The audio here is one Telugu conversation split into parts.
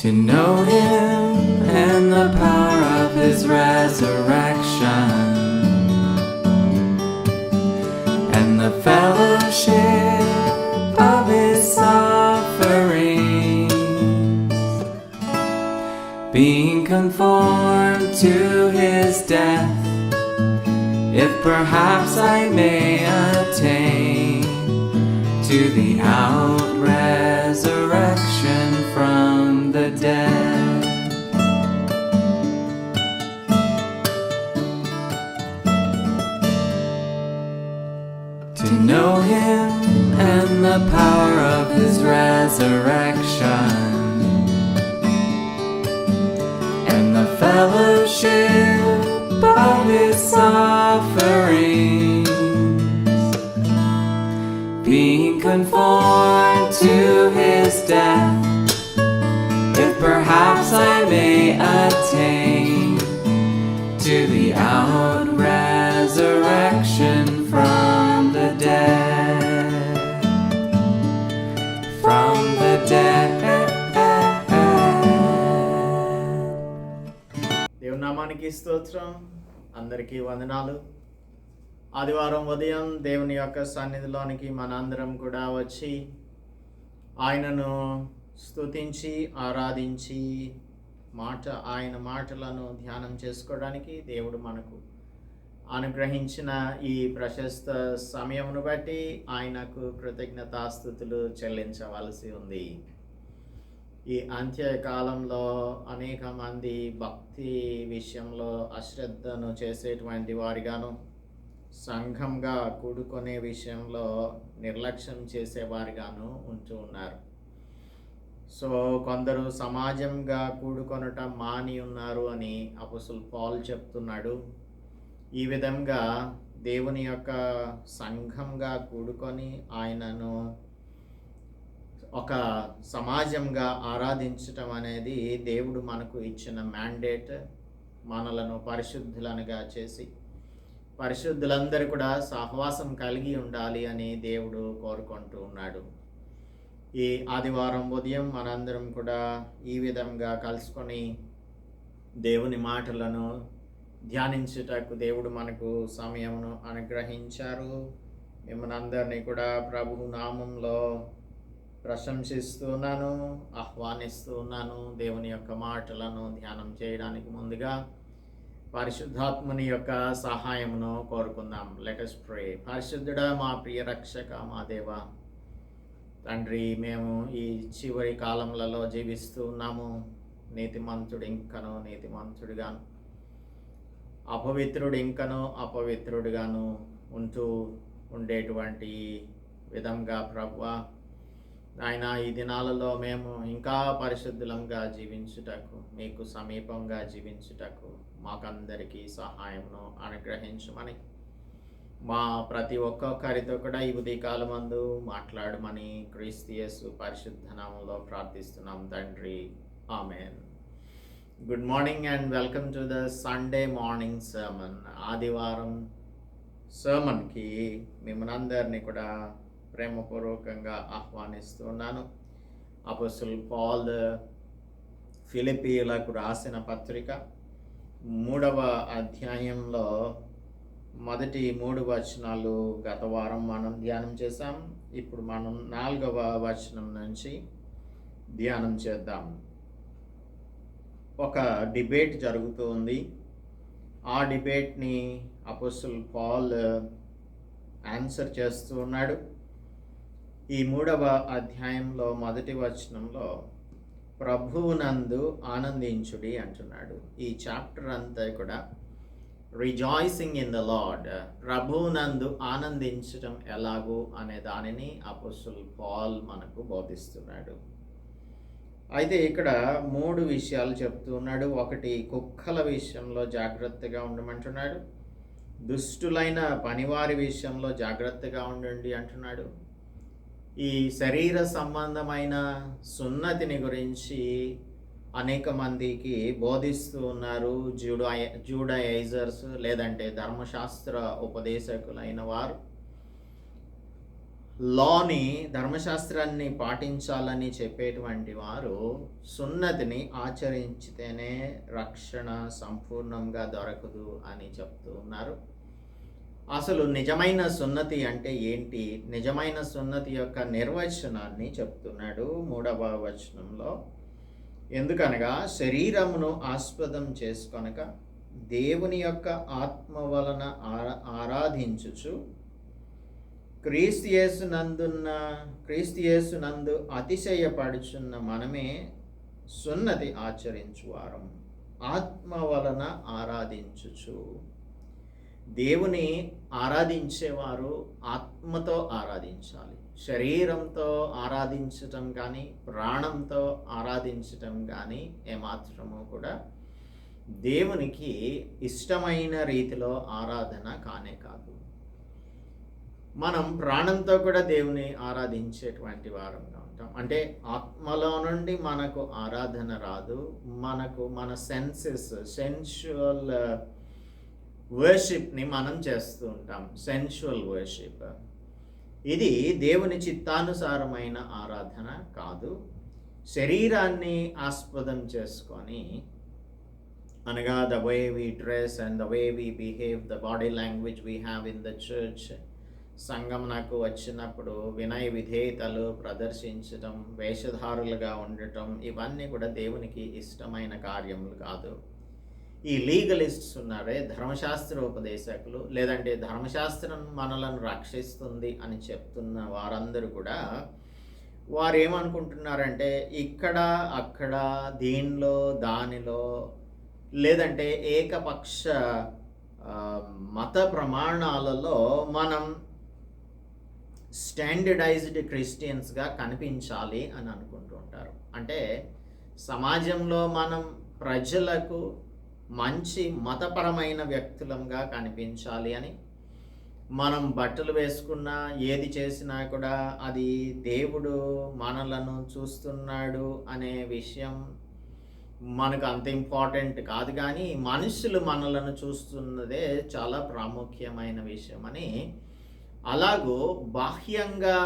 to know Him and the power of His resurrection, and the fellowship of His sufferings, being conformed to His death, if perhaps I may attain to the out-resurrection from the dead. To know Him and the power of His resurrection, and the fellowship of His sufferings, being conformed to His death, if perhaps I may attain to the out-resurrection from the dead, from the dead. దేవుని నామానికి స్తోత్రం. అందరికీ వందనాలు. ఆదివారం ఉదయం దేవుని యొక్క సన్నిధిలోనికి మనందరం కూడా వచ్చి ఆయనను స్తుతించి ఆరాధించి ఆయన మాటలను ధ్యానం చేసుకోవడానికి దేవుడు మనకు అనుగ్రహించిన ఈ ప్రశస్త సమయమును బట్టి ఆయనకు కృతజ్ఞతాస్తుతులు చెల్లించవలసి ఉంది. ఈ అంత్యకాలంలో అనేక మంది భక్తి విషయంలో అశ్రద్ధను చేసేటువంటి వారిగాను, సంఘంగా కూడుకునే విషయంలో నిర్లక్ష్యం చేసేవారిగాను ఉంటూ ఉన్నారు. సో కొందరు సమాజంగా కూడుకొనటం మాని ఉన్నారు అని అపోస్తలుడు పౌలు చెప్తున్నాడు. ఈ విధంగా దేవుని యొక్క సంఘంగా కూడుకొని ఆయనను ఒక సమాజంగా ఆరాధించటం అనేది దేవుడు మనకు ఇచ్చిన మ్యాండేట్. మనలను పరిశుద్ధులనుగా చేసి పరిశుద్ధులందరూ కూడా సహవాసం కలిగి ఉండాలి అని దేవుడు కోరుకుంటూ ఉన్నాడు. ఈ ఆదివారం ఉదయం మనందరం కూడా ఈ విధంగా కలుసుకొని దేవుని మాటలను ధ్యానించుటకు దేవుడు మనకు సమయమును అనుగ్రహించారు. మిమ్మల్ని అందరినీ కూడా ప్రభు నామంలో ప్రశంసిస్తున్నాను, ఆహ్వానిస్తూ ఉన్నాను. దేవుని యొక్క మాటలను ధ్యానం చేయడానికి ముందుగా పరిశుద్ధాత్మని యొక్క సహాయమును కోరుకుందాం. Let us pray. పరిశుద్ధుడా, మా ప్రియ రక్షక, మా దేవ తండ్రి, మేము ఈ చివరి కాలంలో జీవిస్తూ ఉన్నాము. నీతిమంతుడు ఇంకనో నీతిమంతుడుగాను, అపవిత్రుడు ఇంకనో అపవిత్రుడుగాను ఉంటూ ఉండేటువంటి విధంగా ప్రభువా ఆయన ఈ దినాలలో మేము ఇంకా పరిశుద్ధులంగా జీవించుటకు, మీకు సమీపంగా జీవించుటకు మాకందరికీ సహాయంను అనుగ్రహించమని, మా ప్రతి ఒక్కొక్కరితో కూడా ఈ ఉదయకాలమందు మాట్లాడమని క్రీస్తు యేసు పరిశుద్ధ నామములో ప్రార్థిస్తున్నాం తండ్రి. Amen. Good morning and welcome to the Sunday morning sermon. ఆదివారం సర్మన్కి మిమ్మల్ని అందరినీ కూడా ప్రేమపూర్వకంగా ఆహ్వానిస్తున్నాను. అపోస్తలుడు పౌలు ఫిలిప్పీయులకు రాసిన పత్రిక 3వ అధ్యాయంలో మొదటి 3 వచనాలు గత వారం మనం ధ్యానం చేసాం. ఇప్పుడు మనం 4వ వచనం నుంచి ధ్యానం చేద్దాం. ఒక డిబేట్ జరుగుతూ ఉంది. ఆ డిబేట్ని అపోస్తలుడు పౌలు ఆన్సర్ చేస్తూ ఉన్నాడు. ఈ 3వ అధ్యాయంలో మొదటి వచనంలో ప్రభువునందు ఆనందించుడి అంటున్నాడు. ఈ చాప్టర్ అంతా కూడా రిజాయిసింగ్ ఇన్ ద లార్డ్, ప్రభువునందు ఆనందించడం ఎలాగూ అనే దానిని అపోస్తలుడు పౌలు మనకు బోధిస్తున్నాడు. అయితే ఇక్కడ 3 విషయాలు చెప్తూ ఉన్నాడు. ఒకటి, కుక్కల విషయంలో జాగ్రత్తగా ఉండమంటున్నాడు. దుష్టులైన పనివారి విషయంలో జాగ్రత్తగా ఉండండి అంటున్నాడు. ఈ శరీర సంబంధమైన సున్నతిని గురించి అనేక మందికి బోధిస్తూ ఉన్నారు జూడైజర్స్, లేదంటే ధర్మశాస్త్ర ఉపదేశకులైన వారు. లాని, ధర్మశాస్త్రాన్ని పాటించాలని చెప్పేటువంటి వారు సున్నతిని ఆచరించితేనే రక్షణ సంపూర్ణంగా దొరకదు అని చెప్తూ ఉన్నారు. అసలు నిజమైన సున్నతి అంటే ఏంటి? నిజమైన సున్నతి యొక్క నిర్వచనాన్ని చెప్తున్నాడు 3వ వచనంలో. ఎందుకనగా శరీరమును ఆస్పదం చేసుకొనక దేవుని యొక్క ఆత్మ వలన ఆరాధించుచు క్రీస్తు యేసునందు అతిశయపడుచున్న మనమే సున్నతి ఆచరించువారం. ఆత్మ వలన ఆరాధించుచు. దేవుని ఆరాధించేవారు ఆత్మతో ఆరాధించాలి. శరీరంతో ఆరాధించటం కానీ, ప్రాణంతో ఆరాధించటం కానీ ఏమాత్రము కూడా దేవునికి ఇష్టమైన రీతిలో ఆరాధన కానే కాదు. మనం ప్రాణంతో కూడా దేవుని ఆరాధించేటువంటి వారంగా ఉంటాం. అంటే ఆత్మలో నుండి మనకు ఆరాధన రాదు. మనకు మన సెన్షువల్ వర్షిప్ని మనం చేస్తూ ఉంటాం. సెన్షువల్ వర్షిప్ ఇది దేవుని చిత్తానుసారమైన ఆరాధన కాదు. శరీరాన్ని ఆస్పదం చేసుకొని, అనగా the way we dress and the way we behave, the body language we have in the church, సంఘమునకు వచ్చినప్పుడు వినయ విధేయతలు ప్రదర్శించటం, వేషధారులుగా ఉండటం, ఇవన్నీ కూడా దేవునికి ఇష్టమైన కార్యములు కాదు. ఈ లీగలిస్ట్స్ ఉన్నారే, ధర్మశాస్త్ర ఉపదేశకులు, లేదంటే ధర్మశాస్త్రం మనలను రక్షిస్తుంది అని చెప్తున్న వారందరూ కూడా వారు ఏమనుకుంటున్నారంటే ఇక్కడ అక్కడ దీనిలో దానిలో, లేదంటే ఏకపక్ష మత ప్రమాణాలలో మనం స్టాండర్డైజ్డ్ క్రిస్టియన్స్గా కనిపించాలి అని అనుకుంటూ ఉంటారు. అంటే సమాజంలో మనం ప్రజలకు మంచి మతపరమైన వ్యక్తులంగా కనిపించాలి అని, మనం బట్టలు వేసుకున్నా ఏది చేసినా కూడా అది దేవుడు మనలను చూస్తున్నాడు అనే విషయం మనకు అంత ఇంపార్టెంట్ కాదు, కానీ మనుషులు మనలను చూస్తున్నదే చాలా ప్రాముఖ్యమైన విషయం అని, అలాగూ బాహ్యంగా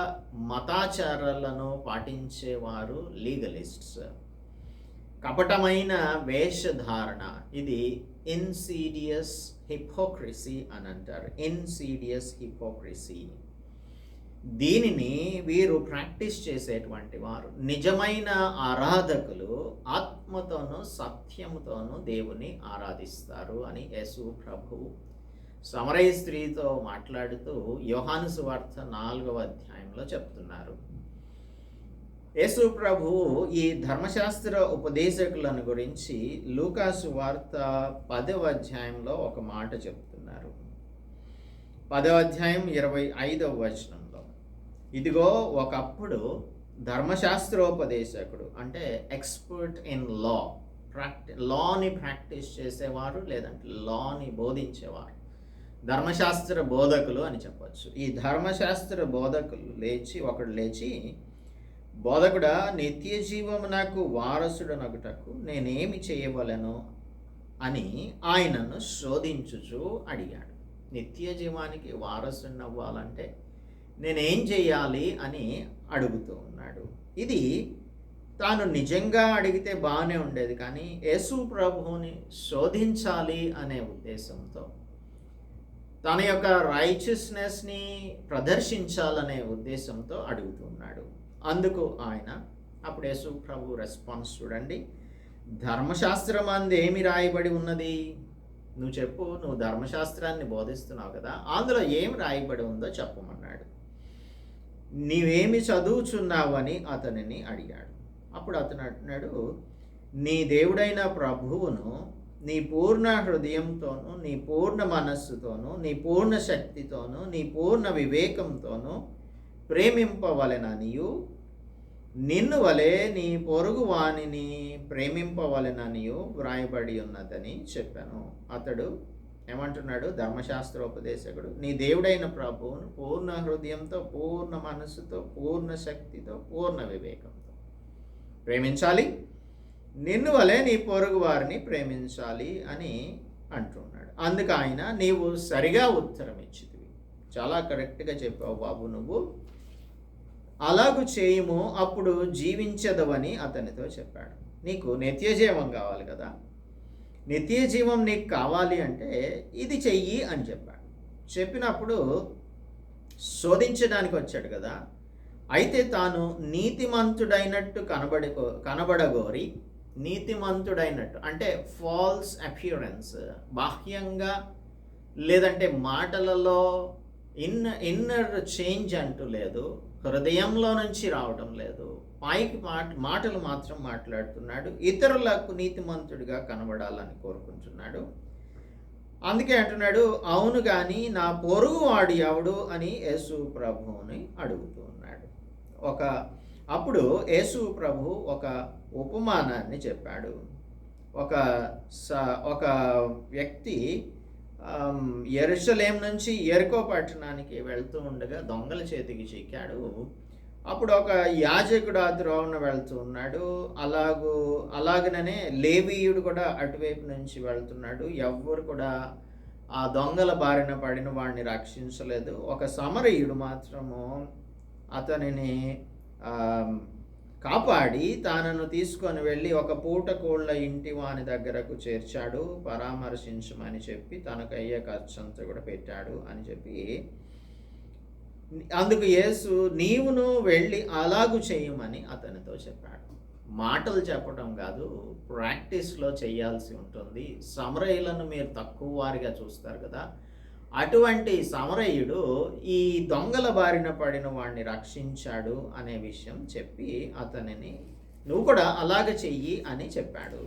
మతాచారాలను పాటించేవారు లీగలిస్ట్స్. కపటమైన వేషధారణ, ఇది ఇన్సీడియస్ హిపోక్రసీ అని అంటారు. Insidious hypocrisy. దీనిని వీరు ప్రాక్టీస్ చేసేటువంటి వారు. నిజమైన ఆరాధకులు ఆత్మతోనూ సత్యముతోనూ దేవుని ఆరాధిస్తారు అని యేసు ప్రభువు సమరయ స్త్రీతో మాట్లాడుతూ యోహాను సువార్త 4వ అధ్యాయంలో చెప్తున్నారు. యేసు ప్రభువు ఈ ధర్మశాస్త్ర ఉపదేశకులను గురించి లూకా సువార్త 10వ అధ్యాయంలో ఒక మాట చెప్తున్నారు. 10వ అధ్యాయం 25వ వచనంలో, ఇదిగో ఒకప్పుడు ధర్మశాస్త్రోపదేశకుడు, అంటే ఎక్స్పర్ట్ ఇన్ లాని ప్రాక్టీస్ చేసేవారు, లేదంటే లాని బోధించేవారు, ధర్మశాస్త్ర బోధకులు అని చెప్పచ్చు. ఈ ధర్మశాస్త్ర బోధకులు ఒకడు లేచి, బోధకుడా, నిత్య జీవమునకు వారసుడనగుటకు నేనేమి చేయవలెను అని ఆయనను శోధించుచు అడిగాడు. నిత్య జీవానికి వారసుని అవ్వాలంటే నేనేం చేయాలి అని అడుగుతూ ఉన్నాడు. ఇది తాను నిజంగా అడిగితే బాగానే ఉండేది, కానీ యేసు ప్రభువుని శోధించాలి అనే ఉద్దేశంతో, తన యొక్క రైచియస్నెస్ని ప్రదర్శించాలనే ఉద్దేశంతో అడుగుతున్నాడు. అందుకు ఆయన, అప్పుడు యేసు ప్రభు రెస్పాన్స్ చూడండి. ధర్మశాస్త్రం అందు ఏమి రాయబడి ఉన్నది? నువ్వు చెప్పు, నువ్వు ధర్మశాస్త్రాన్ని బోధిస్తున్నావు కదా, అందులో ఏం రాయబడి ఉందో చెప్పమన్నాడు. నీవేమి చదువుచున్నావని అతనిని అడిగాడు. అప్పుడు అతను అంటున్నాడు, నీ దేవుడైన ప్రభువును నీ పూర్ణ హృదయంతోనూ, నీ పూర్ణ మనస్సుతోనూ, నీ పూర్ణ శక్తితోనూ, నీ పూర్ణ వివేకంతోనూ ప్రేమింపవలెననియు, నిన్ను వలె నీ పొరుగు వానిని ప్రేమింపవలెననియు వ్రాయబడి ఉన్నదని చెప్పాను. అతడు ఏమంటున్నాడు? ధర్మశాస్త్రోపదేశకుడు, నీ దేవుడైన ప్రభువును పూర్ణ హృదయంతో, పూర్ణ మనస్సుతో, పూర్ణ శక్తితో, పూర్ణ వివేకంతో ప్రేమించాలి, నిన్ను వలె నీ పొరుగు వారిని ప్రేమించాలి అని అంటున్నాడు. అందుకు ఆయన, నీవు సరిగా ఉత్తరం ఇచ్చితివి, చాలా కరెక్ట్గా చెప్పావు బాబు, నువ్వు అలాగు చేయుము, అప్పుడు జీవించదవని అతనితో చెప్పాడు. నీకు నిత్య జీవం కావాలి కదా, నిత్య జీవం నీకు కావాలి అంటే ఇది చెయ్యి అని చెప్పాడు. చెప్పినప్పుడు శోధించడానికి వచ్చాడు కదా, అయితే తాను నీతిమంతుడైనట్టు కనబడగోరి, నీతిమంతుడైనట్టు అంటే ఫాల్స్ అపియరెన్స్, బాహ్యంగా లేదంటే మాటలలో ఇన్నర్ చేంజ్ అంటూ లేదు, హృదయంలో నుంచి రావడం లేదు, పైకి మాటలు మాత్రం మాట్లాడుతున్నాడు, ఇతరులకు నీతిమంతుడిగా కనబడాలని కోరుకుంటున్నాడు. అందుకే అంటున్నాడు, అవును కానీ నా పొరుగు వాడు ఎవడు అని యేసు ప్రభువుని అడుగుతూ ఉన్నాడు. అప్పుడు యేసు ప్రభు ఒక ఉపమానాన్ని చెప్పాడు. ఒక వ్యక్తి యెరూషలేం నుంచి యెరికో పట్టణానికి వెళ్తూ ఉండగా దొంగల చేతికి చిక్కాడు. అప్పుడు ఒక యాజకుడు ఆ త్రోవన వెళ్తూ ఉన్నాడు. అలాగనే లేవీయుడు కూడా అటువైపు నుంచి వెళ్తున్నాడు. ఎవ్వరు కూడా ఆ దొంగల బారిన పడిన వాడిని రక్షించలేదు. ఒక సమరయుడు మాత్రము అతనిని కాపాడి తనను తీసుకొని వెళ్ళి ఒక పూటకోళ్ళ ఇంటి వాని దగ్గరకు చేర్చాడు, పరామర్శించమని చెప్పి తనకు అయ్యే ఖర్చంతా కూడా పెట్టాడు అని చెప్పి, అందుకు యేసు నీవును వెళ్ళి అలాగు చేయమని అతనితో చెప్పాడు. మాటలు చెప్పడం కాదు, ప్రాక్టీస్లో చేయాల్సి ఉంటుంది. సమరయులను మీరు తక్కువ వారిగా చూస్తారు కదా, అటువంటి సమరయుడు ఈ దొంగల బారిన పడిన వాడిని రక్షించాడు అనే విషయం చెప్పి అతనిని నువ్వు కూడా అలాగ చెయ్యి అని చెప్పాడు.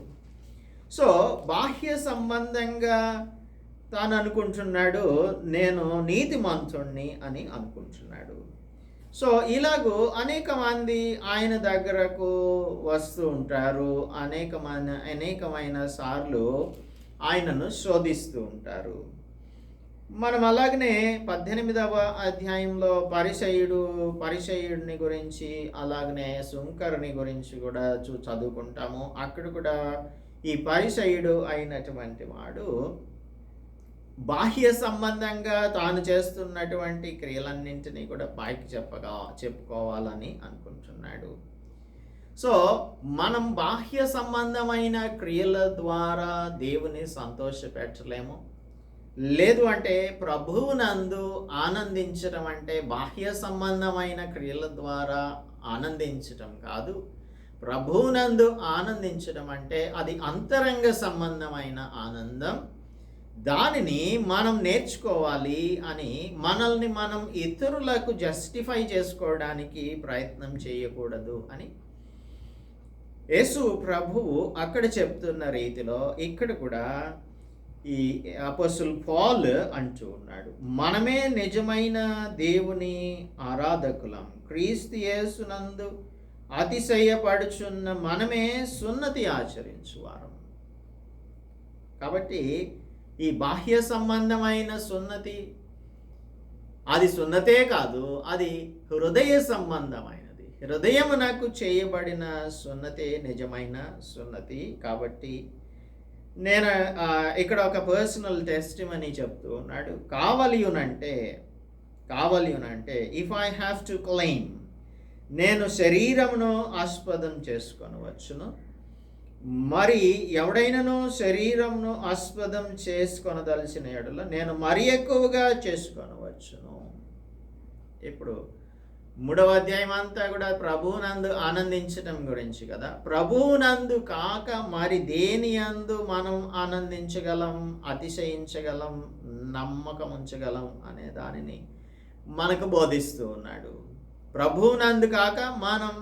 సో బాహ్య సంబంధంగా తాను అనుకుంటున్నాడు, నేను నీతిమంతుణ్ణి అని అనుకుంటున్నాడు. సో ఇలాగూ అనేక మంది ఆయన దగ్గరకు వస్తూ ఉంటారు, అనేకమైన సార్లు ఆయనను శోధిస్తూ ఉంటారు. మనం అలాగనే 18వ అధ్యాయంలో పరిసయ్యుడిని గురించి, అలాగనే సుంకరుని గురించి కూడా చదువుకుంటాము. అక్కడ కూడా ఈ పరిసయ్యుడు అయినటువంటి వాడు బాహ్య సంబంధంగా తాను చేస్తున్నటువంటి క్రియలన్నింటినీ కూడా పైకి చెప్పుకోవాలని అనుకుంటున్నాడు. సో మనం బాహ్య సంబంధమైన క్రియల ద్వారా దేవుని సంతోషపెట్టలేము. లేదు అంటే ప్రభువునందు ఆనందించడం అంటే బాహ్య సంబంధమైన క్రియల ద్వారా ఆనందించటం కాదు. ప్రభువునందు ఆనందించడం అంటే అది అంతరంగ సంబంధమైన ఆనందం. దానిని మనం నేర్చుకోవాలి అని మనల్ని మనం ఇతరులకు జస్టిఫై చేసుకోవడానికి ప్రయత్నం చేయకూడదు అని యేసు ప్రభువు అక్కడ చెప్తున్న రీతిలో ఇక్కడ కూడా ఈ అపోస్తలుడు పౌలు అంటూ ఉన్నాడు, మనమే నిజమైన దేవుని ఆరాధకులం, క్రీస్తు యేసునందు అతిశయపడుచున్న మనమే సున్నతి ఆచరించువారం. కాబట్టి ఈ బాహ్య సంబంధమైన సున్నతి అది సున్నతే కాదు, అది హృదయ సంబంధమైనది. హృదయమునకు చేయబడిన సున్నతే నిజమైన సున్నతి. కాబట్టి నేను ఇక్కడ ఒక పర్సనల్ టెస్టిమనీ చెప్తూ ఉన్నాడు. కావలియునంటే if I have to claim, నేను శరీరమును ఆస్పదం చేసుకొనవచ్చును, మరి ఎవడైనాను శరీరమును ఆస్పదం చేసుకొనదలిచిన యెడల నేను మరి ఎక్కువగా చేసుకొనవచ్చును. ఇప్పుడు 3వ అధ్యాయం అంతా కూడా ప్రభువునందు ఆనందించటం గురించి కదా. ప్రభువునందు కాక మరి దేని యందు మనం ఆనందించగలం, అతిశయించగలం, నమ్మకం ఉంచగలం అనే దానిని మనకు బోధిస్తూ ఉన్నాడు. ప్రభువునందు కాక మనం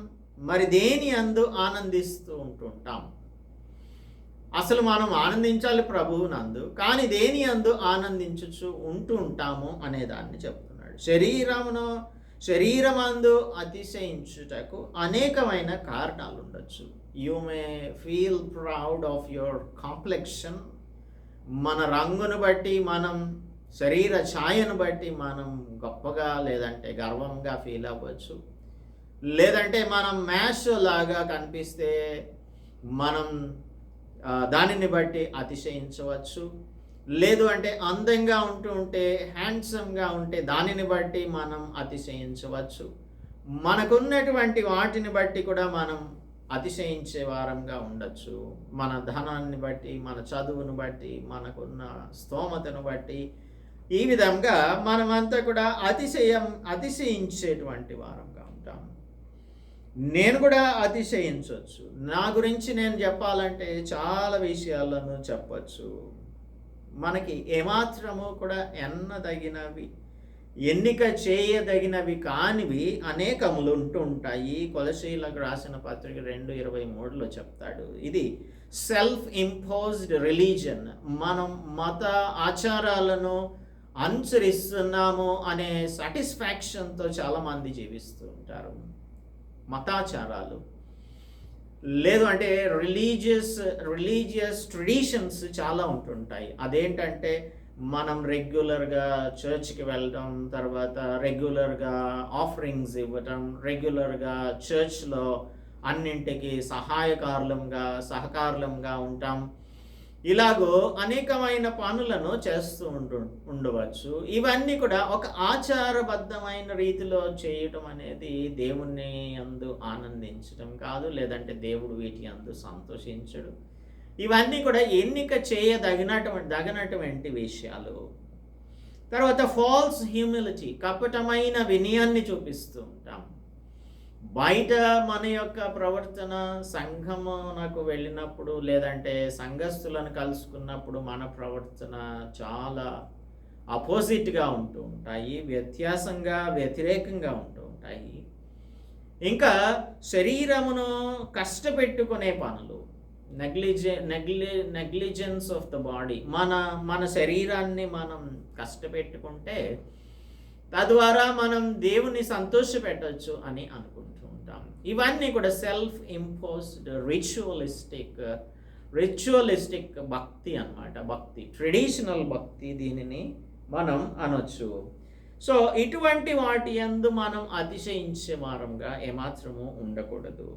మరి దేని యందు ఆనందిస్తూ ఉంటుంటాం. అసలు మనం ఆనందించాలి ప్రభువునందు, కానీ దేని యందు ఆనందించుచు ఉంటూ ఉంటాము అనే దాన్ని చెప్తున్నాడు. శరీరమందు అతిశయించుటకు అనేకమైన కారణాలు ఉండొచ్చు. You may feel proud of your complexion. మన రంగును బట్టి, మనం శరీర ఛాయను బట్టి మనం గొప్పగా లేదంటే గర్వంగా ఫీల్ అవ్వచ్చు. లేదంటే మనం మ్యాష్ లాగా కనిపిస్తే మనం దానిని బట్టి అతిశయించవచ్చు. లేదు అంటే అందంగా ఉంటే, హ్యాండ్సమ్గా ఉంటే దానిని బట్టి మనం అతిశయించవచ్చు. మనకున్నటువంటి వాటిని బట్టి కూడా మనం అతిశయించే వారంగా ఉండొచ్చు. మన ధనాన్ని బట్టి, మన చదువును బట్టి, మనకున్న స్తోమతను బట్టి, ఈ విధంగా మనమంతా కూడా అతిశయించేటువంటి వారంగా ఉంటాం. నేను కూడా అతిశయించవచ్చు. నా గురించి నేను చెప్పాలంటే చాలా విషయాలను చెప్పచ్చు. మనకి ఏమాత్రము కూడా ఎన్నిక చేయదగినవి కానివి అనేకములు ఉంటుంటాయి. కొలసీలకు రాసిన పత్రిక 2:23లో చెప్తాడు. ఇది సెల్ఫ్ ఇంపోజ్డ్ రిలీజన్. మనం మత ఆచారాలను అనుసరిస్తున్నాము అనే సాటిస్ఫాక్షన్తో చాలామంది జీవిస్తూ ఉంటారు. మతాచారాలు లేదు అంటే రిలీజియస్ ట్రెడిషన్స్ చాలా ఉంటుంటాయి. అదేంటంటే మనం రెగ్యులర్గా చర్చ్కి వెళ్ళటం, తర్వాత రెగ్యులర్గా ఆఫరింగ్స్ ఇవ్వటం, రెగ్యులర్గా చర్చ్లో అన్నింటికి సహకారులంగా ఉంటాం. ఇలాగో అనేకమైన పనులను చేస్తూ ఉండవచ్చు. ఇవన్నీ కూడా ఒక ఆచారబద్ధమైన రీతిలో చేయటం అనేది దేవుణ్ణి యందు ఆనందించడం కాదు, లేదంటే దేవుడు వీటి యందు సంతోషించడు. ఇవన్నీ కూడా ఎన్నిక చేయదగినటువంటి విషయాలు. తర్వాత ఫాల్స్ హ్యూమిలిటీ, కపటమైన వినయాన్ని చూపిస్తూ ఉంటాం. బయట మన యొక్క ప్రవర్తన సంఘమునకు వెళ్ళినప్పుడు, లేదంటే సంఘస్థులను కలుసుకున్నప్పుడు మన ప్రవర్తన చాలా అపోజిట్గా ఉంటూ ఉంటాయి, వ్యతిరేకంగా ఉంటూ ఉంటాయి. ఇంకా శరీరమును కష్టపెట్టుకునే పనులు, నెగ్లిజెన్స్ ఆఫ్ ద బాడీ. మన శరీరాన్ని మనం కష్టపెట్టుకుంటే తద్వారా మనం దేవుని సంతోషపెట్టవచ్చు అని అనుకుంటూ ఉంటాం. ఇవన్నీ కూడా సెల్ఫ్ ఇంపోజ్డ్ రిచువలిస్టిక్ భక్తి అన్నమాట. భక్తి, ట్రెడిషనల్ భక్తి దీనిని మనం అనొచ్చు. సో ఇటువంటి వాటి యందు మనం అతిశయించే వారంగా ఏమాత్రము ఉండకూడదు.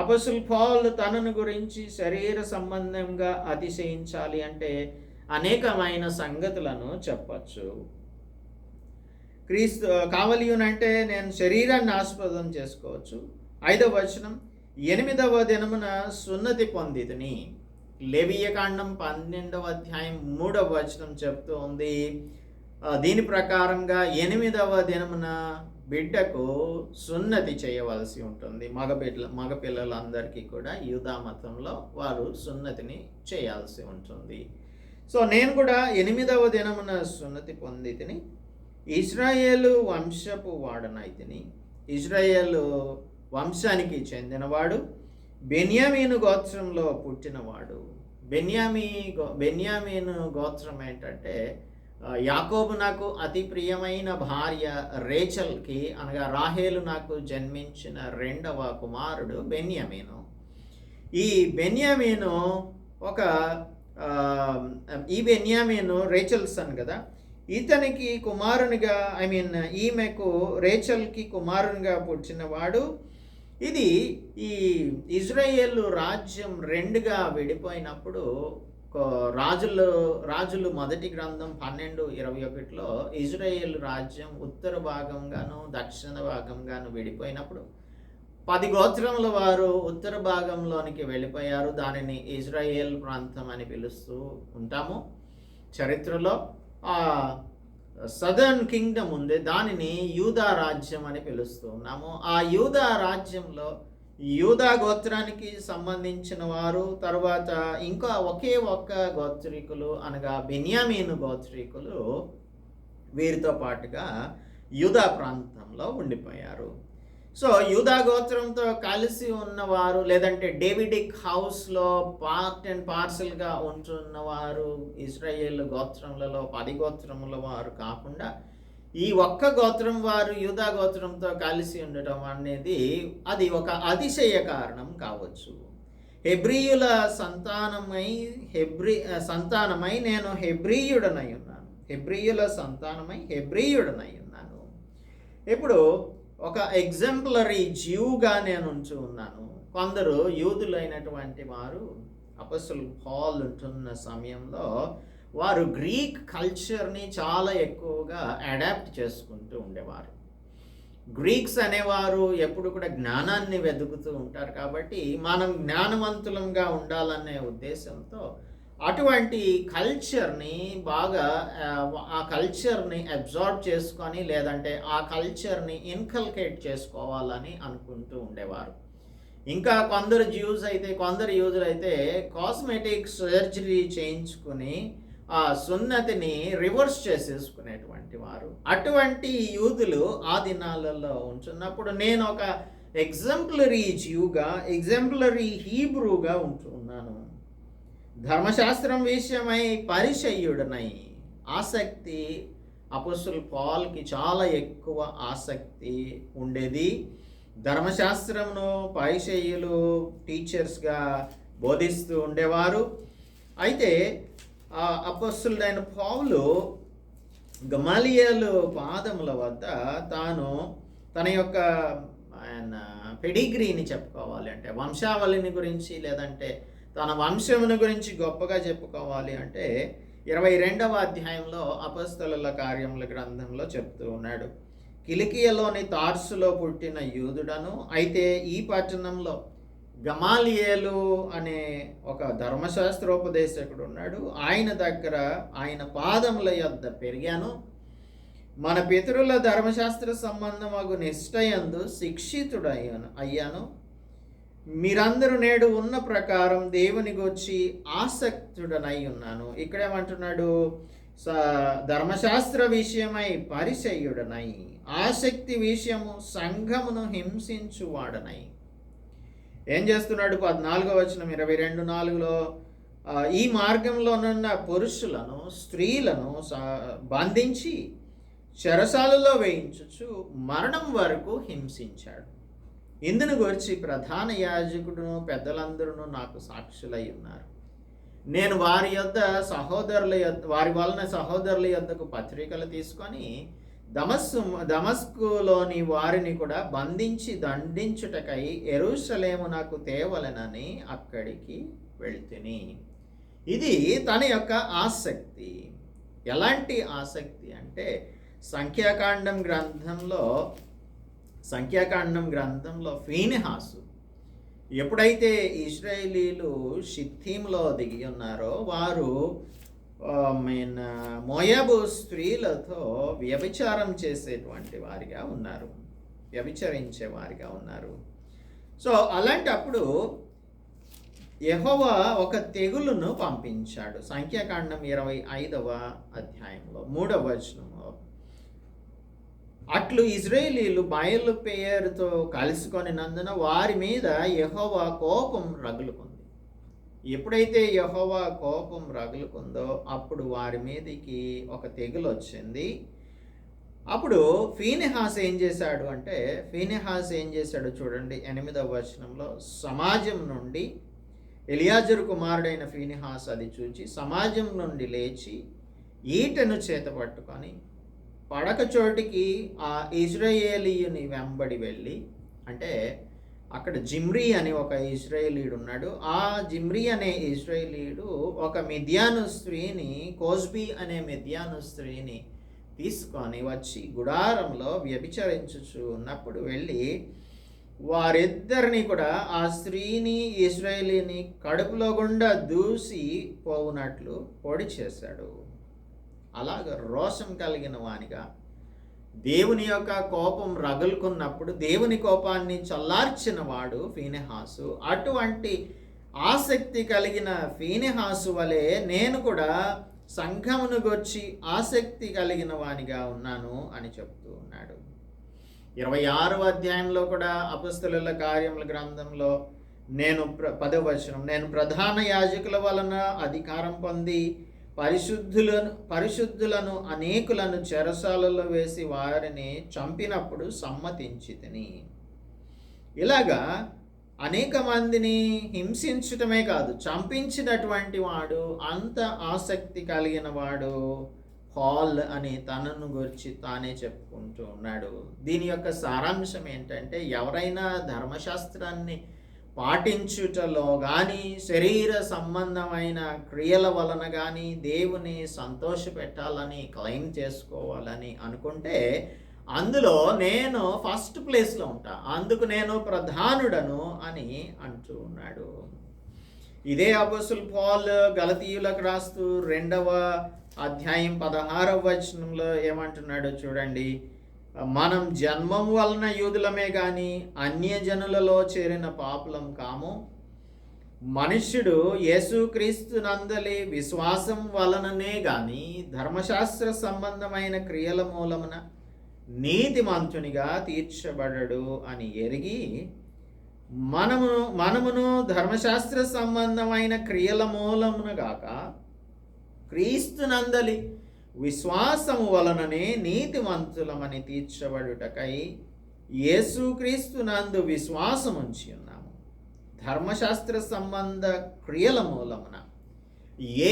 అపోస్తలుడు పౌలు తనను గురించి శరీర సంబంధంగా అతిశయించాలి అంటే అనేకమైన సంగతులను చెప్పచ్చు. క్రీస్తు కావలియునంటే నేను శరీరాన్ని ఆస్పదం చేసుకోవచ్చు. 5వ వచనం, 8వ దినమున సున్నతి పొందితిని. లేవియకాండం 12వ అధ్యాయం 3వ వచనం చెప్తూ ఉంది. దీని ప్రకారంగా 8వ దినమున బిడ్డకు సున్నతి చేయవలసి ఉంటుంది. మగపిల్లలందరికీ కూడా యూదా మతంలో వారు సున్నతిని చేయాల్సి ఉంటుంది. సో నేను కూడా 8వ దినమున సున్నతి పొందితిని. ఇశ్రాయేలు వంశపు వాడనైతిని. ఇశ్రాయేలు వంశానికి చెందినవాడు, బెన్యామీను గోత్రంలో పుట్టినవాడు. బెన్యామీను గోత్రం ఏంటంటే యాకోబు నాకు అతి ప్రియమైన భార్య రేచల్కి, అనగా రాహేలు నాకు జన్మించిన 2వ కుమారుడు బెన్యామీను. ఈ బెన్యామీను రేచల్ సన్ కదా. ఇతనికి కుమారునిగా ఈమెకు రేచల్కి కుమారునిగా పుట్టినవాడు. ఇది ఈ ఇజ్రాయేలు రాజ్యం 2గా విడిపోయినప్పుడు రాజులు మొదటి గ్రంథం 12:21లో ఇజ్రాయేల్ రాజ్యం ఉత్తర భాగంగాను దక్షిణ భాగంగాను విడిపోయినప్పుడు 10 గోత్రముల వారు ఉత్తర భాగంలోనికి వెళ్ళిపోయారు. దానిని ఇజ్రాయేల్ ప్రాంతం అని పిలుస్తూ ఉంటాము చరిత్రలో. ఆ సదర్న్ కింగ్డమ్ ఉంది, దానిని యూదా రాజ్యం అని పిలుస్తూ ఉన్నాము. ఆ యూదా రాజ్యంలో యూదా గోత్రానికి సంబంధించిన వారు, తర్వాత ఇంకా ఒక్క గోత్రికులు అనగా బెన్యామీను గోత్రికులు వీరితో పాటుగా యూదా ప్రాంతంలో ఉండిపోయారు. సో యూదా గోత్రంతో కలిసి ఉన్నవారు, లేదంటే డేవిడిక్ హౌస్లో పార్ట్ అండ్ పార్సల్గా ఉంటున్నవారు ఇశ్రాయేల్ గోత్రములలో 10 గోత్రముల వారు కాకుండా ఈ ఒక్క గోత్రం వారు యూదా గోత్రంతో కలిసి ఉండటం అనేది అది ఒక అతిశయ కారణం కావచ్చు. హెబ్రీయుల సంతానమై నేను హెబ్రీయుడనై ఉన్నాను. ఇప్పుడు ఒక ఎగ్జాంపులరీ జ్యూగా నేను ఉంటూ ఉన్నాను. కొందరు యూదులైనటువంటి వారు అపోస్తలుడు పౌలు ఉంటున్న సమయంలో వారు గ్రీక్ కల్చర్ని చాలా ఎక్కువగా అడాప్ట్ చేసుకుంటూ ఉండేవారు. గ్రీక్స్ అనేవారు ఎప్పుడు కూడా జ్ఞానాన్ని వెతుకుతూ ఉంటారు కాబట్టి మనం జ్ఞానవంతులంగా ఉండాలనే ఉద్దేశంతో అటువంటి కల్చర్ని బాగా ఆ కల్చర్ని అబ్జార్బ్ చేసుకొని లేదంటే ఆ కల్చర్ని ఇన్కల్కేట్ చేసుకోవాలని అనుకుంటూ ఉండేవారు. ఇంకా కొందరు యూదులు అయితే కాస్మెటిక్ సర్జరీ చేయించుకుని ఆ సున్నతిని రివర్స్ చేసేసుకునేటువంటి వారు. అటువంటి యూదులు ఆ దినాలలో ఉంటున్నప్పుడు నేను ఒక ఎగ్జాంపులరీ జ్యూగా, ఎగ్జాంపులరీ హీబ్రూగా ఉంటున్నాను. ధర్మశాస్త్రం విషయమై పరిసయ్యుడనై ఆసక్తి అపోస్తలుడు పౌలుకి చాలా ఎక్కువ ఆసక్తి ఉండేది. ధర్మశాస్త్రమును పరిసయ్యులు టీచర్స్గా బోధిస్తూ ఉండేవారు. అయితే అపోస్తలుడైన పౌలు గమలీయేలు పాదముల వద్ద తాను తన యొక్క పెడిగ్రీని చెప్పుకోవాలి అంటే వంశావళిని గురించి లేదంటే తన వంశముని గురించి గొప్పగా చెప్పుకోవాలి అంటే 22వ అధ్యాయంలో అపోస్తలుల కార్యముల గ్రంథంలో చెప్తూ ఉన్నాడు. కిలికియలోని తార్సులో పుట్టిన యూదుడను, అయితే ఈ పట్టణంలో గమాలియేలు అనే ఒక ధర్మశాస్త్రోపదేశకుడు ఉన్నాడు. ఆయన దగ్గర ఆయన పాదముల యొద్ద పెరిగాను. మన పితరుల ధర్మశాస్త్ర సంబంధమగు నిష్ఠయందు అయ్యాను. మీరందరూ నేడు ఉన్న ప్రకారం దేవుని గూర్చి ఆసక్తుడనై ఉన్నాను. ఇక్కడేమంటున్నాడు? ధర్మశాస్త్ర విషయమై పరిసయ్యుడనై, ఆసక్తి విషయము సంఘమును హింసించువాడనై. ఏం చేస్తున్నాడు? 14వ వచనం 22:4లో ఈ మార్గంలోనున్న పురుషులను స్త్రీలను బంధించి చెరసాలలో వేయించుచు మరణం వరకు హింసించాడు. ఇందును గురించి ప్రధాన యాజకుడును పెద్దలందరూ నాకు సాక్షులై ఉన్నారు. నేను వారి వలన సహోదరుల యొద్దకు పత్రికలు తీసుకొని దమస్కులోని వారిని కూడా బంధించి దండించుటకై యెరూషలేము నాకు తేవలెనని అక్కడికి వెళ్తిని. ఇది తన యొక్క ఆసక్తి. ఎలాంటి ఆసక్తి అంటే సంఖ్యాకాండం గ్రంథంలో ఫీనెహాసు ఎప్పుడైతే ఇశ్రాయేలీలు షిత్తీములో దిగి ఉన్నారో వారు మోయాబు స్త్రీలతో వ్యభిచారించే వారిగా ఉన్నారు. సో అలాంటప్పుడు యెహోవా ఒక తెగులును పంపించాడు. సంఖ్యాకాండం 25వ అధ్యాయంలో 3వ వచనంలో, అట్లు ఇశ్రాయేలీలు బయలు పేరుతో కలుసుకొనినందున వారి మీద యెహోవా కోపం రగులుకుంది. ఎప్పుడైతే యెహోవా కోపం రగులుకుందో అప్పుడు వారి మీదకి ఒక తెగులు వచ్చింది. అప్పుడు ఫీనెహాసు ఏం చేశాడు చూడండి 8వ వచనంలో, సమాజం నుండి ఎలియాజరు కుమారుడైన ఫీనెహాసు అది చూచి సమాజం నుండి లేచి ఈటెను చేత పట్టుకొని పడక చోటికి ఆ ఇశ్రాయేలీయుని వెంబడి వెళ్ళి, అంటే అక్కడ జిమ్రీ అని ఒక ఇశ్రాయేలీయుడు ఉన్నాడు. ఆ జిమ్రీ అనే ఇశ్రాయేలీయుడు ఒక మిద్యాను స్త్రీని, కోస్బీ అనే మిద్యాను స్త్రీని తీసుకొని వచ్చి గుడారంలో వ్యభిచరించుచు ఉన్నప్పుడు వెళ్ళి వారిద్దరిని కూడా, ఆ స్త్రీని ఇశ్రాయేలీని కడుపులో గుండా దూసి పోవునట్లు పొడి చేశాడు. అలాగ రోషం కలిగిన వానిగా దేవుని యొక్క కోపం రగులుకున్నప్పుడు దేవుని కోపాన్ని చల్లార్చిన వాడు ఫీనెహాసు. అటువంటి ఆసక్తి కలిగిన ఫీనెహాసు వలె నేను కూడా సంఘమును గూర్చి ఆసక్తి కలిగిన వానిగా ఉన్నాను అని చెప్తూ ఉన్నాడు. 26వ అధ్యాయంలో కూడా అపొస్తలుల కార్యముల గ్రంథంలో 10వ వచనం, నేను ప్రధాన యాజకుల వలన అధికారం పొంది పరిశుద్ధులను అనేకులను చెరసాలలో వేసి వారిని చంపినప్పుడు సమ్మతించితిని. ఇలాగా అనేక మందిని హింసించటమే కాదు, చంపించినటువంటి వాడు, అంత ఆసక్తి కలిగిన వాడు పాల్ అని తనను గురించి తానే చెప్పుకుంటూ ఉన్నాడు. దీని యొక్క సారాంశం ఏంటంటే, ఎవరైనా ధర్మశాస్త్రాన్ని పాటించుటలో కానీ శరీర సంబంధమైన క్రియల వలన కానీ దేవుని సంతోషపెట్టాలని క్లెయిమ్ చేసుకోవాలని అనుకుంటే అందులో నేను ఫస్ట్ ప్లేస్లో ఉంటా, అందుకు నేను ప్రధానుడను అని అంటూ ఉన్నాడు. ఇదే అపోస్తలుడు పౌలు గలతీయులకు రాస్తూ 2వ అధ్యాయం 16వ వచనంలో ఏమంటున్నాడో చూడండి. మనం జన్మం వలన యూదులమే గాని అన్యజనులలో చేరిన పాపులం కాము. మనుష్యుడు యేసుక్రీస్తునందలి విశ్వాసం వలననే గాని ధర్మశాస్త్ర సంబంధమైన క్రియల మూలమున నీతిమంతునిగా తీర్చబడడు అని ఎరిగి మనమును ధర్మశాస్త్ర సంబంధమైన క్రియల మూలమున గాక క్రీస్తునందలి విశ్వాసము వలననే నీతిమంతులమని తీర్చబడుటకై యేసుక్రీస్తునందు విశ్వాసం ఉంచి ఉన్నాము. ధర్మశాస్త్ర సంబంధ క్రియల మూలమున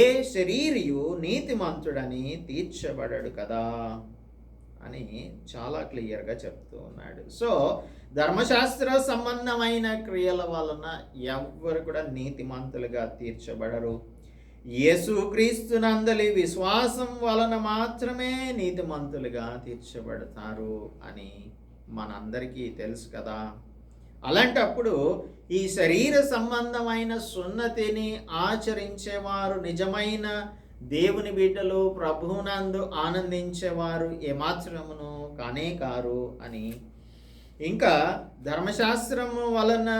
ఏ శరీరియు నీతిమంతుడని తీర్చబడడు కదా అని చాలా క్లియర్గా చెప్తూ ఉన్నాడు. సో ధర్మశాస్త్ర సంబంధమైన క్రియల వలన ఎవ్వరు కూడా నీతిమంతులుగా తీర్చబడరు. యేసుక్రీస్తునందలి విశ్వాసం వలన మాత్రమే నీతిమంతులుగా తీర్చబడతారు అని మనందరికీ తెలుసు కదా. అలాంటప్పుడు ఈ శరీర సంబంధమైన సున్నతిని ఆచరించేవారు నిజమైన దేవుని బిడ్డలు, ప్రభువునందు ఆనందించేవారు ఏమాత్రమును కానే కారు అని, ఇంకా ధర్మశాస్త్రము వలన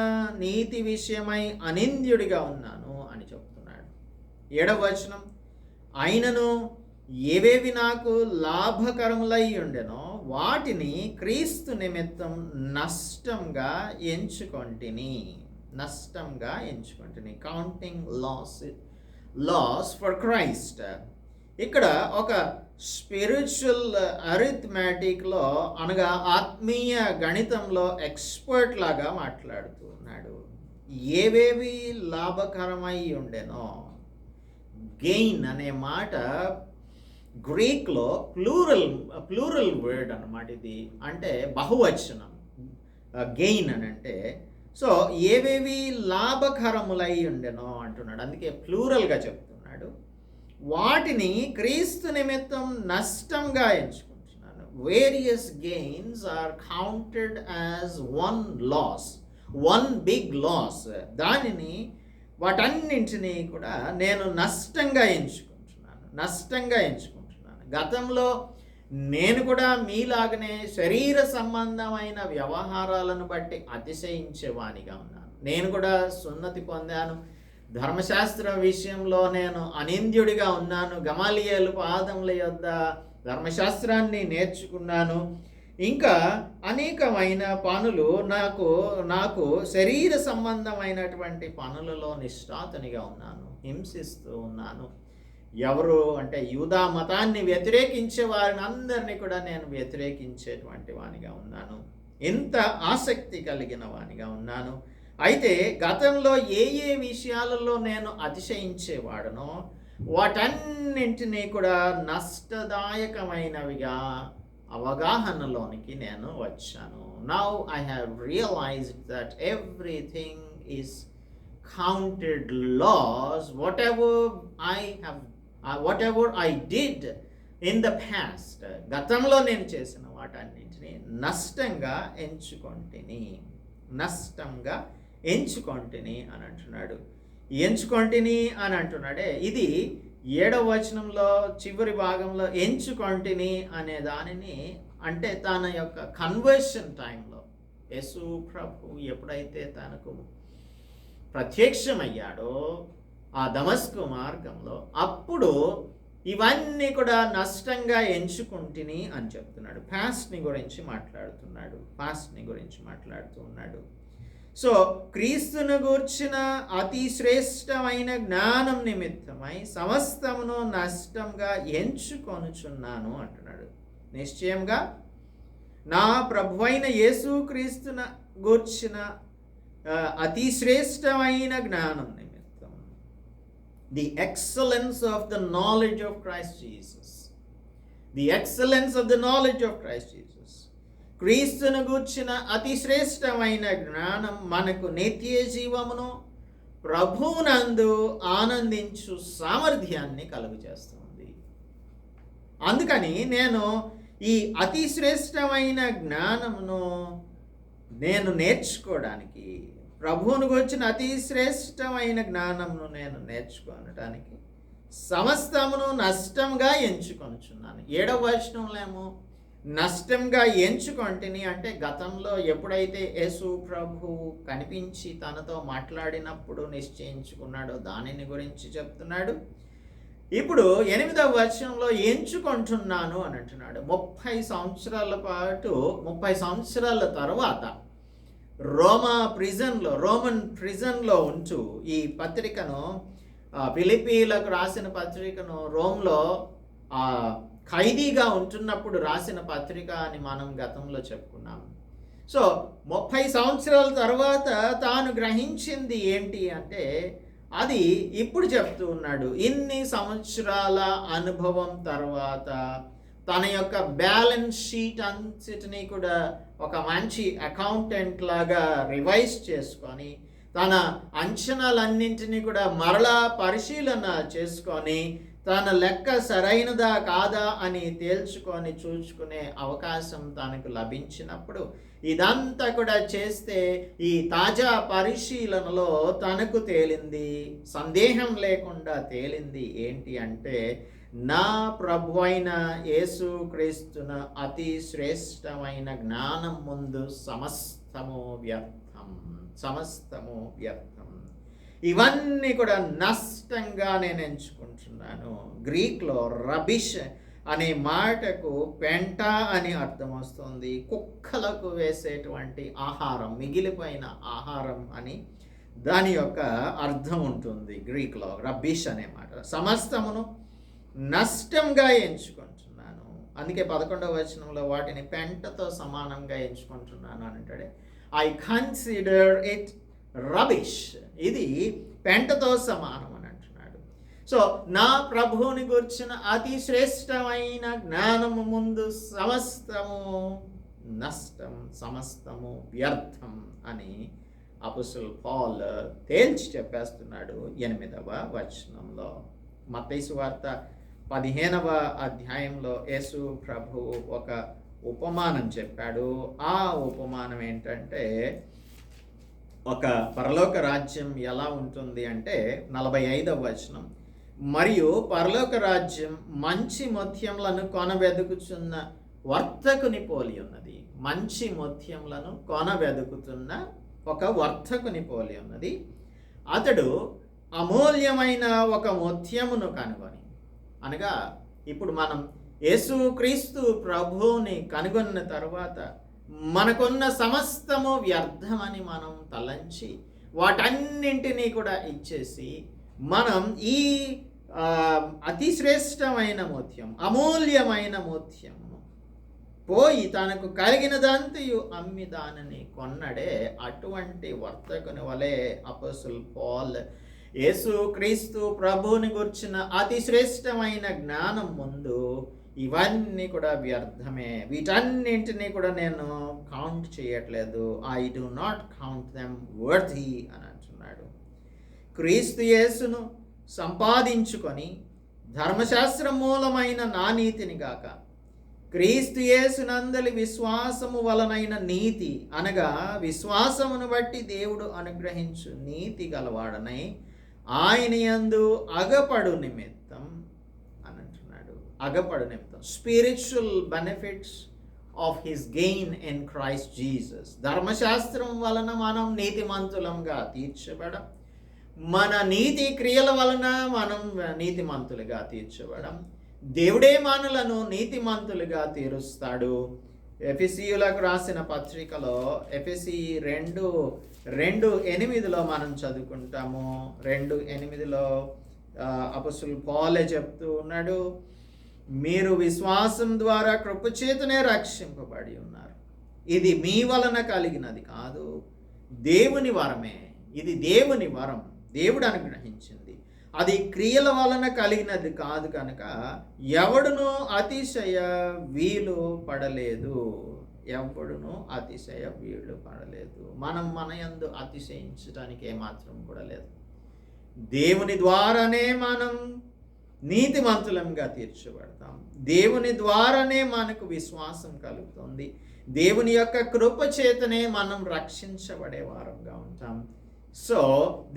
నీతి విషయమై అనింద్యుడిగా ఉన్నాను అని చెప్తున్నాడు. 7వ వచనం, అయినను ఏవేవి నాకు లాభకరములై ఉండెనో వాటిని క్రీస్తు నిమిత్తం నష్టంగా ఎంచుకొంటిని. Counting loss for Christ. ఇక్కడ ఒక స్పిరిచువల్ అరిథమెటిక్లో అనగా ఆత్మీయ గణితంలో ఎక్స్పర్ట్ లాగా మాట్లాడుతూ ఉన్నాడు. ఏవేవి లాభకరమై ఉండెనో. గెయిన్ అనే మాట గ్రీక్లో ప్లూరల్ వర్డ్ అన్నమాట. ఇది అంటే బహువచనం. గెయిన్ అని అంటే సో ఏవేవి లాభకరములై ఉండెనో అంటున్నాడు, అందుకే ప్లూరల్గా చెప్తున్నాడు. వాటిని క్రీస్తు నిమిత్తం నష్టంగా ఎంచుకుంటున్నాను. Various gains are counted as one big loss. దానిని వాటన్నింటినీ కూడా నేను నష్టంగా ఎంచుకుంటున్నాను. గతంలో నేను కూడా మీలాగనే శరీర సంబంధమైన వ్యవహారాలను బట్టి అతిశయించేవానిగా ఉన్నాను. నేను కూడా సున్నతి పొందాను. ధర్మశాస్త్ర విషయంలో నేను అనింద్యుడిగా ఉన్నాను. గమాలియేలు పాదముల యొద్ద ధర్మశాస్త్రాన్ని నేర్చుకున్నాను. ఇంకా అనేకమైన పనులు నాకు శరీర సంబంధమైనటువంటి పనులలో నిష్ఠాతునిగా ఉన్నాను, హింసిస్తూ ఉన్నాను. ఎవరు అంటే యూదా మతాన్ని వ్యతిరేకించే వారిని అందరినీ కూడా నేను వ్యతిరేకించేటువంటి వానిగా ఉన్నాను. ఎంత ఆసక్తి కలిగిన వానిగా ఉన్నాను. అయితే గతంలో ఏ విషయాలలో నేను అతిశయించేవాడనో వాటన్నింటినీ కూడా నష్టదాయకమైనవిగా అవగాహనలోనికి నేను వచ్చాను. Now I have realized that everything is counted laws, whatever I did in the past. గతంలో నేను చేసిన వాటన్నింటినీ నష్టంగా ఎంచుకొంటిని అని అంటున్నాడు. ఎంచుకొంటిని అని అంటున్నాడే, ఇది 7వ వచనంలో చివరి భాగంలో ఎంచుకొంటిని అనే దానిని అంటే తన యొక్క కన్వర్షన్ టైంలో యేసు ప్రభు ఎప్పుడైతే తనకు ప్రత్యక్షమయ్యాడో ఆ దమస్కు మార్గంలో అప్పుడు ఇవన్నీ కూడా నష్టంగా ఎంచుకుంటుని అని చెప్తున్నాడు. పాస్ట్ని గురించి మాట్లాడుతూ ఉన్నాడు. సో క్రీస్తును గూర్చిన అతి శ్రేష్టమైన జ్ఞానం నిమిత్తమై సమస్తమును నష్టంగా ఎంచుకొనుచున్నాను అంటున్నాడు. నిశ్చయంగా నా ప్రభువైన యేసుక్రీస్తును గూర్చిన అతి శ్రేష్టమైన జ్ఞానం నిమిత్తం, the excellence of the knowledge of Christ Jesus, క్రీస్తును గూర్చిన అతి శ్రేష్టమైన జ్ఞానం మనకు నిత్య జీవమును ప్రభువునందు ఆనందించు సామర్థ్యాన్ని కలుగజేస్తుంది. అందుకని నేను ఈ అతి శ్రేష్టమైన జ్ఞానమును నేను నేర్చుకోవడానికి, ప్రభువును గురించిన అతి శ్రేష్టమైన జ్ఞానమును నేను నేర్చుకోవడానికి సమస్తమును నష్టంగా ఎంచుకొనుచున్నాను. 7వ వచనంలో నష్టంగా ఎంచుకొంటిని అంటే గతంలో ఎప్పుడైతే యేసు ప్రభువు కనిపించి తనతో మాట్లాడినప్పుడు నిశ్చయించుకున్నాడో దానిని గురించి చెప్తున్నాడు. ఇప్పుడు 8వ వచనంలో ఎంచుకుంటున్నాను అని అంటున్నాడు. 30 సంవత్సరాల పాటు 30 సంవత్సరాల తర్వాత రోమన్ ప్రిజన్లో ఉంటూ ఈ పత్రికను, ఫిలిప్పీలకు రాసిన పత్రికను రోమ్లో ఖైదీగా ఉంటున్నప్పుడు రాసిన పత్రిక అని మనం గతంలో చెప్పుకున్నాం. సో 30 సంవత్సరాల తర్వాత తాను గ్రహించింది ఏంటి అంటే అది ఇప్పుడు చెప్తూ ఉన్నాడు. ఇన్ని సంవత్సరాల అనుభవం తర్వాత తన యొక్క బ్యాలెన్స్ షీట్ అంతటిని కూడా ఒక మంచి అకౌంటెంట్ లాగా రివైజ్ చేసుకొని తన అంచనాలన్నింటినీ కూడా మరలా పరిశీలన చేసుకొని తన లెక్క సరైనదా కాదా అని తేల్చుకొని చూసుకునే అవకాశం తనకు లభించినప్పుడు ఇదంతా కూడా చేస్తే ఈ తాజా పరిశీలనలో తనకు తేలింది, సందేహం లేకుండా తేలింది ఏంటి అంటే నా ప్రభు అయిన యేసుక్రీస్తున అతి శ్రేష్టమైన జ్ఞానం ముందు సమస్తము వ్యర్థం. ఇవన్నీ కూడా నష్టంగా నేను ఎంచుకుంటున్నాను. గ్రీక్లో రబిష్ అనే మాటకు పెంట అని అర్థం వస్తుంది. కుక్కలకు వేసేటువంటి ఆహారం, మిగిలిపోయిన ఆహారం అని దాని యొక్క అర్థం ఉంటుంది గ్రీక్లో. రబిష్ అనే మాట సమస్తమును నష్టంగా ఎంచుకుంటున్నాను. అందుకే 11వ వచనంలో వాటిని పెంటతో సమానంగా ఎంచుకుంటున్నాను అని అంటాడే. I consider it rubbish. ఇది పెంటతో సమానం అని అంటున్నాడు. సో నా ప్రభువుని గురించిన అతి శ్రేష్టమైన జ్ఞానము ముందు సమస్తము నష్టం, సమస్తము వ్యర్థం అని అపోస్తలుడు పౌలు తేల్చి చెప్పేస్తున్నాడు 8వ వచనంలో. మత్తయి సువార్త 15వ అధ్యాయంలో యేసు ప్రభువు ఒక ఉపమానం చెప్పాడు. ఆ ఉపమానం ఏంటంటే ఒక పరలోక రాజ్యం ఎలా ఉంటుంది అంటే 45వ వచనం, మరియు పరలోక రాజ్యం మంచి ముత్యములను కొనవెదుకుచున్న వర్తకుని పోలి ఉన్నది. మంచి ముత్యములను కొనవెదుకుతున్న ఒక వర్తకుని పోలి ఉన్నది. అతడు అమూల్యమైన ఒక ముత్యమును కనుగొని, అనగా ఇప్పుడు మనం యేసుక్రీస్తు ప్రభువుని కనుగొన్న తర్వాత మనకున్న సమస్తము వ్యర్థమని మనం తలంచి వాటన్నింటినీ కూడా ఇచ్చేసి మనం ఈ అతి శ్రేష్టమైన ముత్యం, అమూల్యమైన ముత్యము పోయి తనకు కలిగినదంతయు అమ్మి దానిని కొన్నడే. అటువంటి వర్తకుని వలె అపోస్తలుడు పౌలు యేసుక్రీస్తు ప్రభువుని గుర్చిన అతి శ్రేష్టమైన జ్ఞానం ముందు ఇవన్నీ కూడా వ్యర్థమే, వీటన్నింటినీ కూడా నేను కౌంట్ చేయట్లేదు. I do not count them worthy అని అంటున్నాడు. క్రీస్తు యేసును సంపాదించుకొని ధర్మశాస్త్ర మూలమైన నా నీతిని గాక క్రీస్తు యేసునందలి విశ్వాసము వలనైన నీతి, అనగా విశ్వాసమును బట్టి దేవుడు అనుగ్రహించు నీతి గలవాడనై ఆయన యందు అగపడు నిమిత్తం అని అంటున్నాడు. అగపడు నిమిత్తం spiritual benefits of his gain in Christ Jesus. ధర్మశాస్త్రం వలన మనం నీతిమంతులంగా తీర్చబడం, మన నీతి క్రియల వలన మనం నీతిమంతులుగా తీర్చబడం. దేవుడే మనలను నీతిమంతులుగా తీరుస్తాడు. ఎఫెసీయులకు రాసిన పత్రికలో ఎఫెసీ 2:8 మనం చదువుకుంటాము. 2:8 అపోస్తలుడు పౌలు చెప్తూ ఉన్నాడు, మీరు విశ్వాసం ద్వారా కృపచేతనే రక్షింపబడి ఉన్నారు. ఇది మీ వలన కలిగినది కాదు, దేవుని వరమే. ఇది దేవుని వరం, దేవుడు అనుగ్రహించింది. అది క్రియల వలన కలిగినది కాదు కనుక ఎవడునూ అతిశయ వీలు పడలేదు. ఎవడునూ అతిశయ వీలు పడలేదు. మనం మన యందు అతిశయించడానికి ఏమాత్రం కూడా లేదు. దేవుని ద్వారానే మనం నీతిమంతులంగా తీర్చబడతాం. దేవుని ద్వారానే మనకు విశ్వాసం కలుగుతుంది. దేవుని యొక్క కృప చేతనే మనం రక్షించబడే వారంగా ఉంటాం. So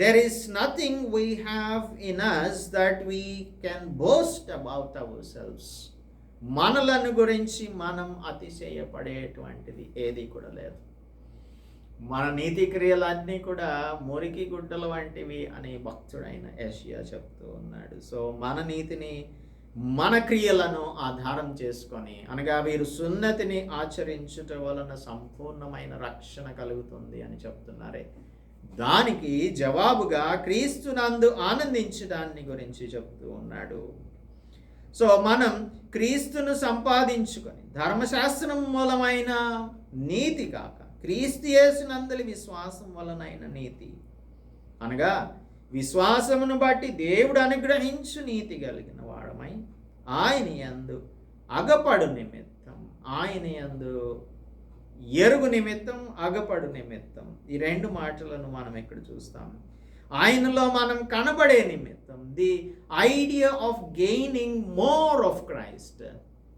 there is nothing we have in us that we can boast about ourselves. మనలను గురించి మనం అతిశయపడేటువంటిది ఏది కూడా లేదు. మన నీతి క్రియలన్నీ కూడా మురికి గుడ్డల వంటివి అని భక్తుడైన యెషయా చెప్తూ ఉన్నాడు. సో మన నీతిని, మన క్రియలను ఆధారం చేసుకొని, అనగా వీరు సున్నతిని ఆచరించుట వలన సంపూర్ణమైన రక్షణ కలుగుతుంది అని చెప్తున్నారే, దానికి జవాబుగా క్రీస్తునందు ఆనందించడాన్ని గురించి చెప్తూ ఉన్నాడు. సో మనం క్రీస్తును సంపాదించుకొని, ధర్మశాస్త్రం మూలమైన నీతి కాక క్రీస్తు యేసునందలి విశ్వాసం వలనైన నీతి, అనగా విశ్వాసమును బట్టి దేవుడు అనుగ్రహించు నీతి కలిగిన వాడమై ఆయన యందు అగపడు నిమిత్తం, ఆయన యందు ఎరుగు నిమిత్తం, అగపడు నిమిత్తం, ఈ రెండు మాటలను మనం ఇక్కడ చూస్తాం. ఆయనలో మనం కనబడే నిమిత్తం, the idea of gaining more of Christ,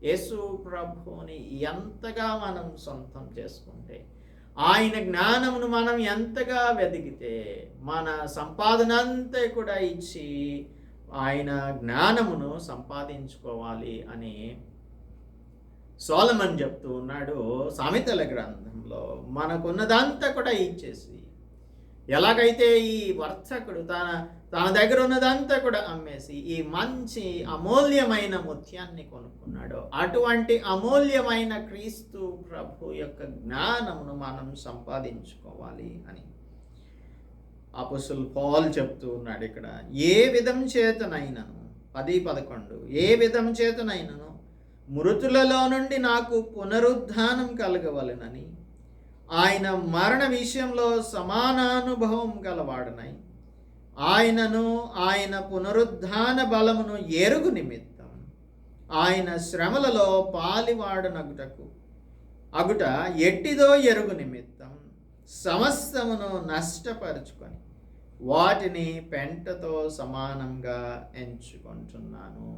Yesu ప్రభువుని ఎంతగా మనం సొంతం చేసుకుంటే, ఆయన జ్ఞానమును మనం ఎంతగా వెతికితే, మన సంపాదన అంతా కూడా ఇచ్చి ఆయన జ్ఞానమును సంపాదించుకోవాలి అని సోలమన్ చెప్తూ ఉన్నాడు సామెతల గ్రంథంలో. మనకున్నదంతా కూడా ఇచ్చేసి, ఎలాగైతే ఈ వర్తకుడు తన దగ్గర ఉన్నదంతా కూడా అమ్మేసి ఈ మంచి అమూల్యమైన ముత్యాన్ని కొనుక్కున్నాడో, అటువంటి అమూల్యమైన క్రీస్తు ప్రభు యొక్క జ్ఞానమును మనం సంపాదించుకోవాలి అని అపోస్తలుడు పౌలు చెప్తూ ఉన్నాడు ఇక్కడ. ఏ విధం చేతనైనను 10:11, ఏ విధం చేతనైనను మృతులలో నుండి నాకు పునరుద్ధానం కలగవలెనని ఆయన మరణ విషయంలో సమానానుభవం గలవాడనై ఆయనను, ఆయన పునరుద్ధాన బలమును ఎరుగు నిమిత్తం, ఆయన శ్రమలలో అగుట ఎట్టిదో ఎరుగు నిమిత్తం సమస్తమును నష్టపరుచుకొని వాటిని పెంటతో సమానంగా ఎంచుకుంటున్నాను.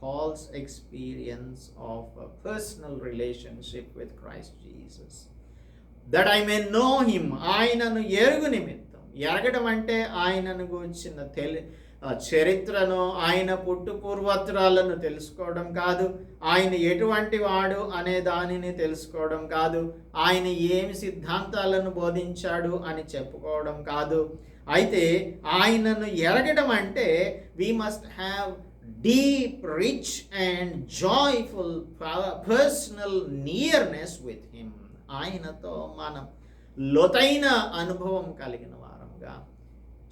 Paul's experience of a personal relationship with Christ Jesus, that I may know him, ఆయనను ఎరుగు నిమిత్తం. ఎరగడం అంటే ఆయనను గురించిన చరిత్రను, ఆయన పుట్టు పూర్వత్రాలను తెలుసుకోవడం కాదు, ఆయన ఎటువంటి వాడు అనే దానిని తెలుసుకోవడం కాదు, ఆయన ఏమి సిద్ధాంతాలను బోధించాడు అని చెప్పుకోవడం కాదు. అయితే ఆయనను ఎరగడం అంటే we must have deep, rich and joyful personal nearness with him. ఆయనతో మనం లోతైన అనుభవం కలిగిన వారంగా,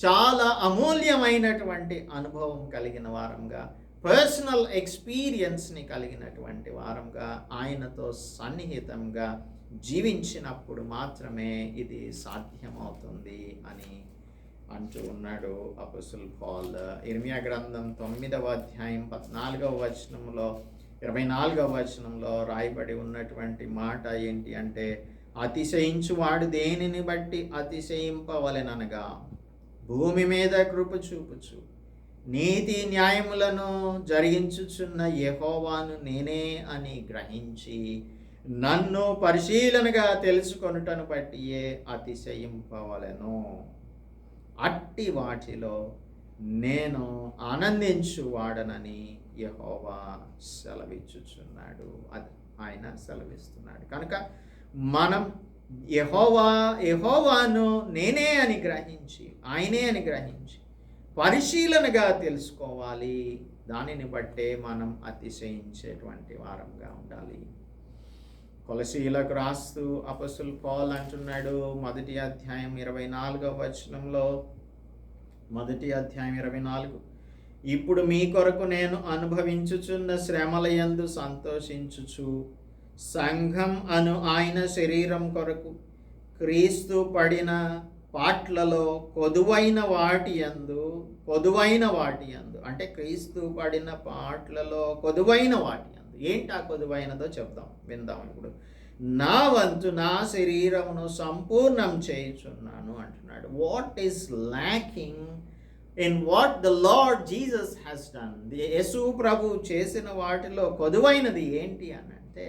చాలా అమూల్యమైనటువంటి అనుభవం కలిగిన వారంగా, పర్సనల్ ఎక్స్పీరియన్స్ని కలిగినటువంటి వారంగా, ఆయనతో సన్నిహితంగా జీవించినప్పుడు మాత్రమే ఇది సాధ్యమవుతుంది అని అంటూ ఉన్నాడు అపోస్తలుడు పౌలు. ఇర్మియా గ్రంథం 9వ అధ్యాయం 14వ వచనంలో 24వ వచనంలో రాయబడి ఉన్నటువంటి మాట ఏంటి అంటే, అతిశయించువాడు దేనిని బట్టి అతిశయింపవలెననగా భూమి మీద కృప చూపుచు నీతి న్యాయములను జరిగించుచున్న యెహోవాను నేనే అని గ్రహించి నన్ను పరిశీలనగా తెలుసుకొనుటను బట్టియే అతిశయింపవలెను. అట్టి వాటిలో నేను ఆనందించువాడనని యెహోవా సెలవిచ్చుచున్నాడు. అది ఆయన సెలవిస్తున్నాడు. కనుక మనం యెహోవాను నేనే అని గ్రహించి, ఆయనే అని గ్రహించి పరిశీలనగా తెలుసుకోవాలి. దానిని బట్టే మనం అతిశయించేటువంటి వారంగా ఉండాలి. కొలసీలకు రాస్తూ అపోస్తలుడు పౌలు అంటున్నాడు, 1వ అధ్యాయం 24వ వచనంలో, 1వ అధ్యాయం 24, ఇప్పుడు మీ కొరకు నేను అనుభవించుచున్న శ్రమల యందు సంతోషించుచు సంఘం అను ఆయన శరీరం కొరకు క్రీస్తు పడిన పాట్లలో కొదువైన వాటి యందు అంటే క్రీస్తు పడిన పాట్లలో కొదువైన వాటి యందు, ఏంటి ఆ కొదువైనదో చెప్దాం, విందాం ఇప్పుడు. నా వంతు నా శరీరమును సంపూర్ణం చేయుచున్నాను అంటున్నాడు. What is lacking in what the Lord Jesus has done. Yesu ప్రభు చేసిన వాటిలో కొదువైనది ఏంటి అని అంటే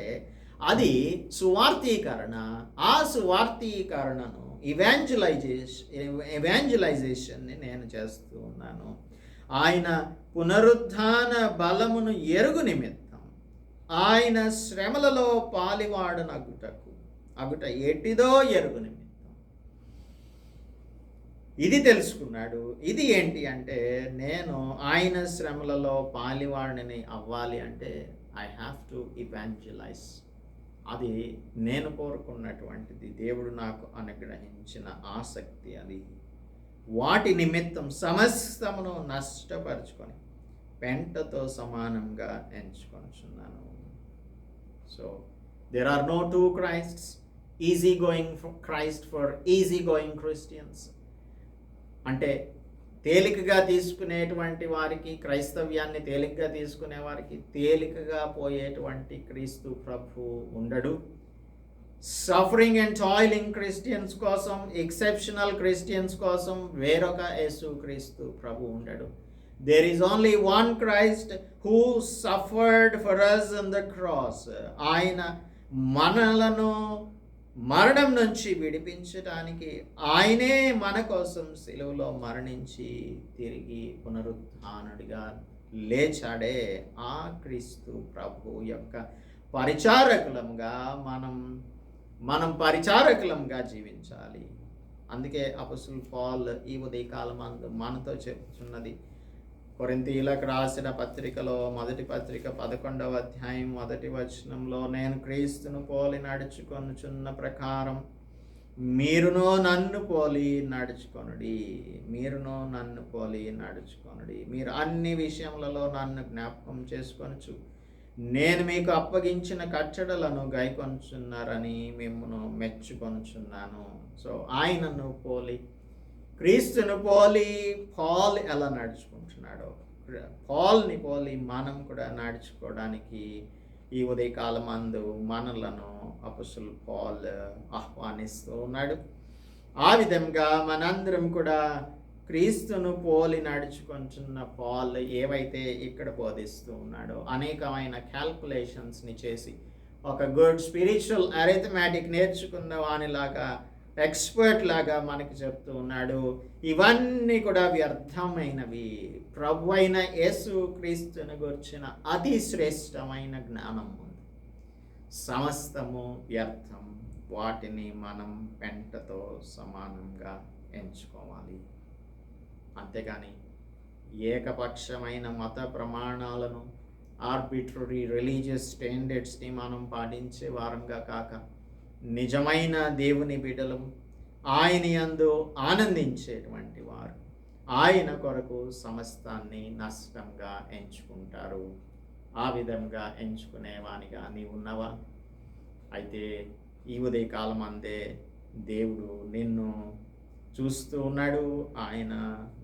అది సువార్తీకరణ. ఆ సువార్తీకరణను ఇవాంజలైజేషన్ని నేను చేస్తూ ఉన్నాను. ఆయన పునరుత్థాన బలమును ఎరుగు నిమిత్తం ఆయన శ్రమలలో అగుట ఎట్టిదో ఎరుగు నిమిత్తం ఇది తెలుసుకున్నాడు. ఇది ఏంటి అంటే నేను ఆయన శ్రమలలో పాలివాడిని అవ్వాలి అంటే ఐ హ్యావ్ టు ఇవాంజలైజ్. అది నేను కోరుకున్నటువంటిది, దేవుడు నాకు అనుగ్రహించిన ఆసక్తి. అది వాటి నిమిత్తం సమస్తమును నష్టపరుచుకొని పెంటతో సమానంగా ఎంచుకొనుచున్నాను. So there are no two Christs. Easy going Christ for easy going Christians. అంటే తేలికగా తీసుకునేటువంటి వారికి, క్రైస్తవ్యాన్ని తేలికగా తీసుకునే వారికి తేలికగా పోయేటువంటి క్రీస్తు ప్రభు ఉండడు. సఫరింగ్ అండ్ టాయిలింగ్ క్రిస్టియన్స్ కోసం, ఎక్సెప్షనల్ క్రిస్టియన్స్ కోసం వేరొక యేసు క్రీస్తు ప్రభు ఉండడు. There is only one Christ who suffered for us on the cross. ఆయన మనలను మరణం నుంచి విడిపించడానికి ఆయనే మన కోసం సిలువలో మరణించి తిరిగి పునరుత్థానుడిగా లేచాడే. ఆ క్రీస్తు ప్రభు యొక్క పరిచారకులంగా మనం పరిచారకులంగా జీవించాలి. అందుకే అపొస్తలుడు పౌలు ఈ ఉదయకాలమందు మనతో చెప్తున్నది, కొరింథీయులకు రాసిన పత్రికలో మొదటి పత్రిక 11వ అధ్యాయం 1వ వచనంలో, నేను క్రీస్తును పోలి నడుచుకొనుచున్న ప్రకారం మీరును నన్ను పోలి నడుచుకొనుడి. మీరు అన్ని విషయములలో నన్ను జ్ఞాపకం చేసుకొనుచు నేను మీకు అప్పగించిన కట్టడలను గైకొనుచున్నారని మిమ్మును మెచ్చుకొనుచున్నాను. సో ఆయనను పోలి, క్రీస్తును పోలి పాల్ ఎలా నడుచుకుంటున్నాడో, పాల్ని పోలి మనం కూడా నడుచుకోవడానికి ఈ ఉదయకాలమందు మనలను అపొస్తలుడు పాల్ ఆహ్వానిస్తూ ఉన్నాడు. ఆ విధంగా మనందరం కూడా క్రీస్తును పోలి నడుచుకుంటున్న పాల్ ఏవైతే ఇక్కడ బోధిస్తూ ఉన్నాడో అనేకమైన క్యాల్కులేషన్స్ని చేసి ఒక గుడ్ స్పిరిచువల్ అరిథమెటిక్ నేర్చుకున్న వానిలాగా, ఎక్స్పర్ట్ లాగా మనకి చెప్తూ ఉన్నాడు. ఇవన్నీ కూడా వ్యర్థమైనవి. ప్రభు అయిన యేసు క్రీస్తుని గురించిన అతి శ్రేష్టమైన జ్ఞానం ఉంది. సమస్తము వ్యర్థం. వాటిని మనం పెంటతో సమానంగా ఎంచుకోవాలి. అంతేగాని ఏకపక్షమైన మత ప్రమాణాలను, ఆర్బిట్రరీ రిలీజియస్ స్టాండర్డ్స్ని మనం పాటించే వారంగా కాక నిజమైన దేవుని బిడ్డలు, ఆయన యందు ఆనందించేటువంటి వారు ఆయన కొరకు సమస్తాన్ని నష్టంగా ఎంచుకుంటారు. ఆ విధంగా ఎంచుకునేవానిగా నీవు ఉన్నవా? అయితే ఈ ఉదయకాలం అందే దేవుడు నిన్ను చూస్తూ ఉన్నాడు. ఆయన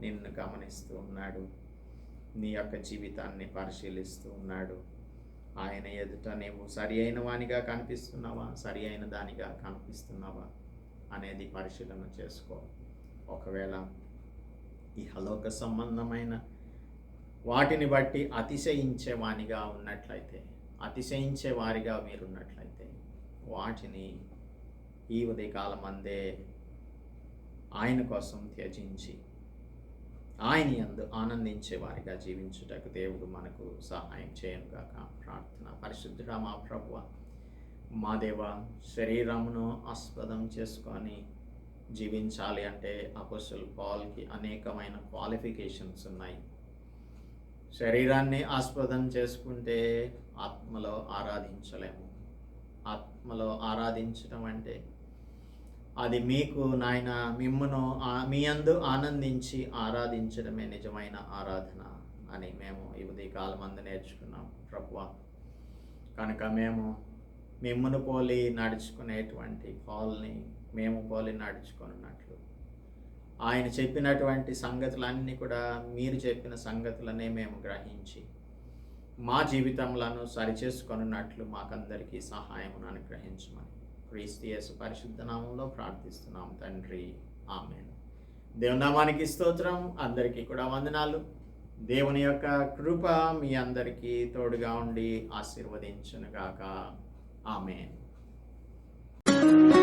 నిన్ను గమనిస్తూ ఉన్నాడు. నీ యొక్క జీవితాన్ని పరిశీలిస్తూ ఉన్నాడు. ఆయన ఎదుట నీవు సరి అయిన వానిగా కనిపిస్తున్నావా, సరి అయిన దానిగా కనిపిస్తున్నావా అనేది పరిశీలన చేసుకో. ఒకవేళ ఈ హలోక సంబంధమైన వాటిని బట్టి అతిశయించే వానిగా ఉన్నట్లయితే, అతిశయించే వారిగా మీరున్నట్లయితే వాటిని ఈ ఉదయకాలం అందే ఆయన కోసం త్యజించి ఆయన యందు ఆనందించే వారిగా జీవించుటకు దేవుడు మనకు సహాయం చేయనుగాక. ప్రార్థన. పరిశుద్ధుడా మా ప్రభువ, మా దేవ, శరీరమును ఆస్పదం చేసుకొని జీవించాలి అంటే అపొస్తలుడు పౌలుకి అనేకమైన క్వాలిఫికేషన్స్ ఉన్నాయి. శరీరాన్ని ఆస్పదం చేసుకుంటే ఆత్మలో ఆరాధించలేము. ఆత్మలో ఆరాధించడం అంటే అది మీకు నాయన మిమ్మును మీ యందు ఆనందించి ఆరాధించడమే నిజమైన ఆరాధన అని మేము ఈ ఉదయకాలం అందు నేర్చుకున్నాం ప్రభువా. కనుక మేము మిమ్మును పోలి నడుచుకునేటువంటి పాల్ని మేము పోలి నడుచుకున్నట్లు ఆయన చెప్పినటువంటి సంగతులన్నీ కూడా మీరు చెప్పిన సంగతులనే మేము గ్రహించి మా జీవితంలో సరిచేసుకొనున్నట్లు మాకందరికీ సహాయమును అనుగ్రహించమని క్రీస్తు యేసు పరిశుద్ధ నామంలో ప్రార్థిస్తున్నాం తండ్రి. ఆమేన్. దేవుని నామానికి స్తోత్రం. అందరికీ కూడా వందనాలు. దేవుని యొక్క కృప మీ అందరికీ తోడుగా ఉండి ఆశీర్వదించునుగాక. ఆమేన్.